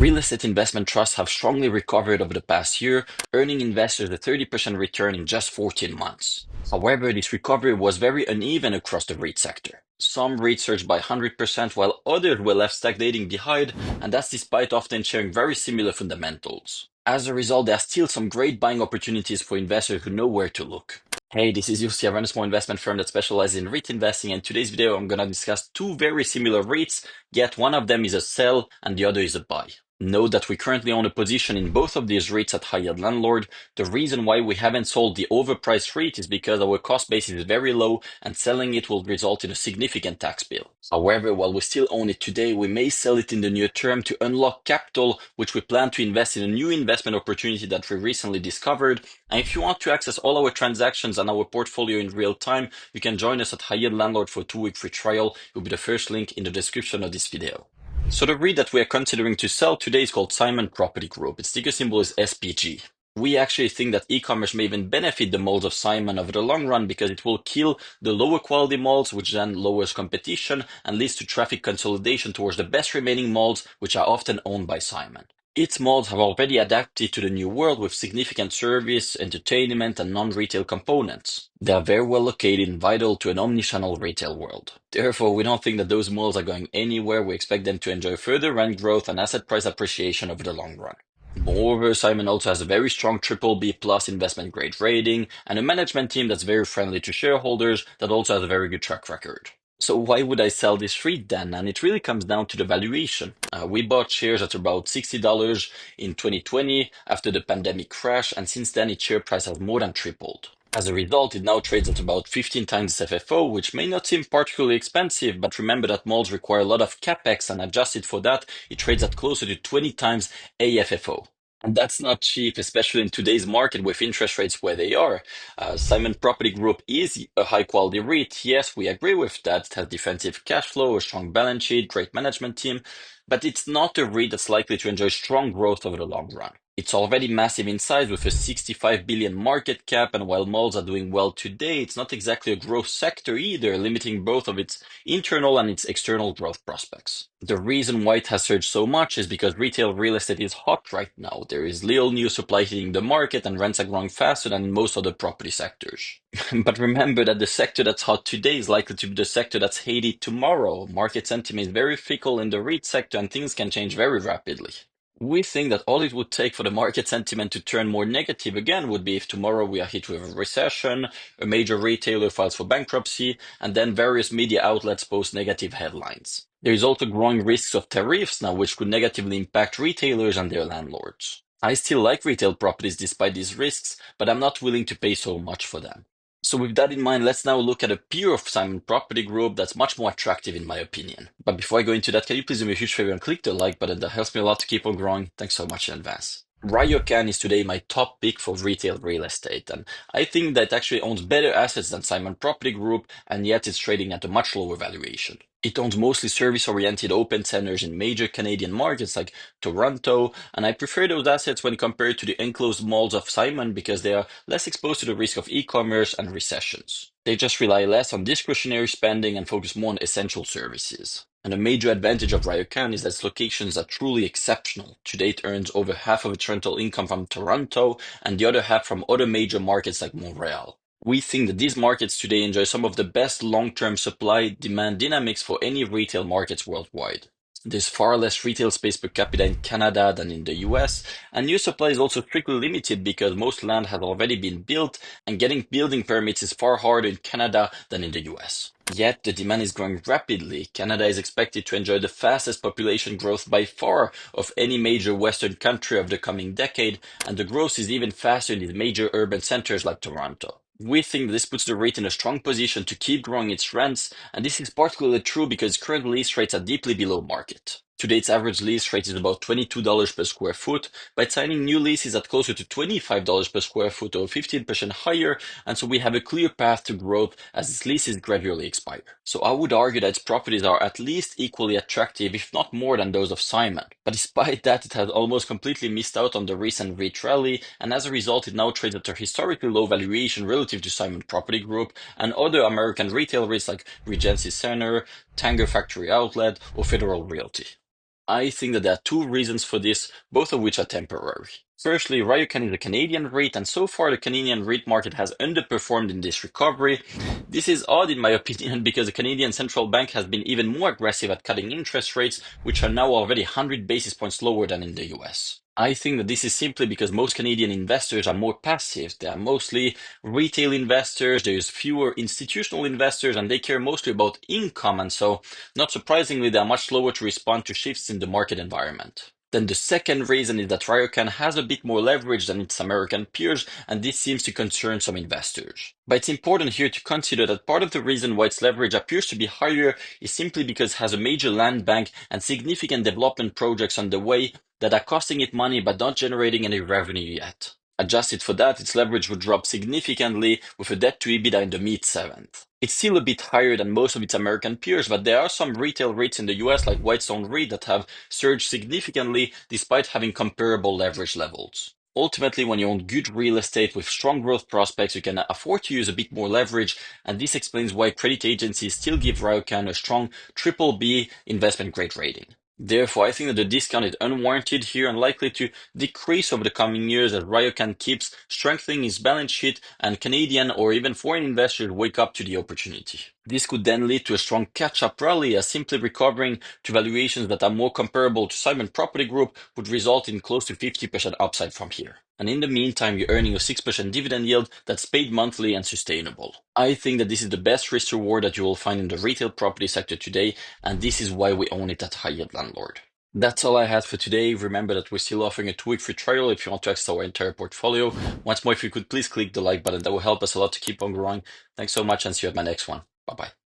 Real estate investment trusts have strongly recovered over the past year, earning investors a 30% return in just 14 months. However, this recovery was very uneven across the REIT sector. Some REITs surged by 100% while others were left stagnating behind, and that's despite often sharing very similar fundamentals. As a result, there are still some great buying opportunities for investors who know where to look. Hey, this is Yussi. I run a small investment firm that specializes in REIT investing, and in today's video I'm going to discuss two very similar REITs, yet one of them is a sell and the other is a buy. Note that we currently own a position in both of these REITs at high yield landlord. The reason why we haven't sold the overpriced REIT is because our cost base is very low and selling it will result in a significant tax bill. However, while we still own it today, we may sell it in the near term to unlock capital, which we plan to invest in a new investment opportunity that we recently discovered. And if you want to access all our transactions and our portfolio in real time, you can join us at High Yield Landlord for a 2-week free trial. It will be the first link in the description of this video. So the REIT that we are considering to sell today is called Simon Property Group. Its ticker symbol is SPG. We actually think that e-commerce may even benefit the malls of Simon over the long run because it will kill the lower quality malls, which then lowers competition and leads to traffic consolidation towards the best remaining malls, which are often owned by Simon. Its malls have already adapted to the new world with significant service, entertainment, and non-retail components. They are very well located and vital to an omnichannel retail world. Therefore, we don't think that those malls are going anywhere. We expect them to enjoy further rent growth and asset price appreciation over the long run. Moreover, Simon also has a very strong BBB+ investment grade rating and a management team that's very friendly to shareholders that also has a very good track record. So why would I sell this REIT then? And it really comes down to the valuation. We bought shares at about $60 in 2020 after the pandemic crash, and since then its share price has more than tripled. As a result, it now trades at about 15 times FFO, which may not seem particularly expensive, but remember that malls require a lot of capex, and adjusted for that, it trades at closer to 20 times AFFO. And that's not cheap, especially in today's market with interest rates where they are. Simon Property Group is a high-quality REIT. Yes, we agree with that. It has defensive cash flow, a strong balance sheet, great management team, but it's not a REIT that's likely to enjoy strong growth over the long run. It's already massive in size with a 65 billion market cap, and while malls are doing well today, it's not exactly a growth sector either, limiting both of its internal and its external growth prospects. The reason why it has surged so much is because retail real estate is hot right now. There is little new supply hitting the market and rents are growing faster than in most other property sectors. But remember that the sector that's hot today is likely to be the sector that's hated tomorrow. Market sentiment is very fickle in the REIT sector and things can change very rapidly. We think that all it would take for the market sentiment to turn more negative again would be if tomorrow we are hit with a recession, a major retailer files for bankruptcy, and then various media outlets post negative headlines. There is also growing risks of tariffs now, which could negatively impact retailers and their landlords. I still like retail properties despite these risks, but I'm not willing to pay so much for them. So with that in mind, let's now look at a peer of Simon Property Group that's much more attractive in my opinion. But before I go into that, can you please do me a huge favor and click the like button? That helps me a lot to keep on growing. Thanks so much in advance. Ryokan is today my top pick for retail real estate, and I think that it actually owns better assets than Simon Property Group, and yet it's trading at a much lower valuation. It owns mostly service-oriented open centers in major Canadian markets like Toronto, and I prefer those assets when compared to the enclosed malls of Simon because they are less exposed to the risk of e-commerce and recessions. They just rely less on discretionary spending and focus more on essential services. And a major advantage of Ryokan is that its locations are truly exceptional. To date, earns over half of its rental income from Toronto and the other half from other major markets like Montreal. We think that these markets today enjoy some of the best long-term supply-demand dynamics for any retail markets worldwide. There's far less retail space per capita in Canada than in the US, and new supply is also strictly limited because most land has already been built, and getting building permits is far harder in Canada than in the US. Yet the demand is growing rapidly. Canada is expected to enjoy the fastest population growth by far of any major Western country of the coming decade, and the growth is even faster in these major urban centers like Toronto. We think this puts the REIT in a strong position to keep growing its rents, and this is particularly true because current lease rates are deeply below market. Today, its average lease rate is about $22 per square foot, but signing new leases at closer to $25 per square foot or 15% higher, and so we have a clear path to growth as its leases gradually expire. So I would argue that its properties are at least equally attractive, if not more than those of Simon. But despite that, it has almost completely missed out on the recent REIT rally, and as a result, it now trades at a historically low valuation relative to Simon Property Group and other American retail REITs like Regency Center, Tanger Factory Outlet, or Federal Realty. I think that there are two reasons for this, both of which are temporary. Firstly, Ryokan is a Canadian REIT, and so far the Canadian REIT market has underperformed in this recovery. This is odd in my opinion because the Canadian central bank has been even more aggressive at cutting interest rates, which are now already 100 basis points lower than in the US. I think that this is simply because most Canadian investors are more passive. They are mostly retail investors, there's fewer institutional investors, and they care mostly about income, and so not surprisingly, they are much slower to respond to shifts in the market environment. Then the second reason is that Ryokan has a bit more leverage than its American peers, and this seems to concern some investors. But it's important here to consider that part of the reason why its leverage appears to be higher is simply because it has a major land bank and significant development projects on the way that are costing it money but not generating any revenue yet. Adjusted for that, its leverage would drop significantly with a debt to EBITDA in the mid-7th. It's still a bit higher than most of its American peers, but there are some retail REITs in the US like Whitestone REIT that have surged significantly despite having comparable leverage levels. Ultimately, when you own good real estate with strong growth prospects, you can afford to use a bit more leverage, and this explains why credit agencies still give Ryokan a strong BBB investment grade rating. Therefore, I think that the discount is unwarranted here and likely to decrease over the coming years as Ryokan keeps strengthening its balance sheet and Canadian or even foreign investors wake up to the opportunity. This could then lead to a strong catch-up rally as simply recovering to valuations that are more comparable to Simon Property Group would result in close to 50% upside from here. And in the meantime, you're earning a 6% dividend yield that's paid monthly and sustainable. I think that this is the best risk reward that you will find in the retail property sector today, and this is why we own it at High Yield Landlord. That's all I had for today. Remember that we're still offering a 2-week free trial if you want to access our entire portfolio. Once more, if you could please click the like button, that will help us a lot to keep on growing. Thanks so much and see you at my next one. Bye bye.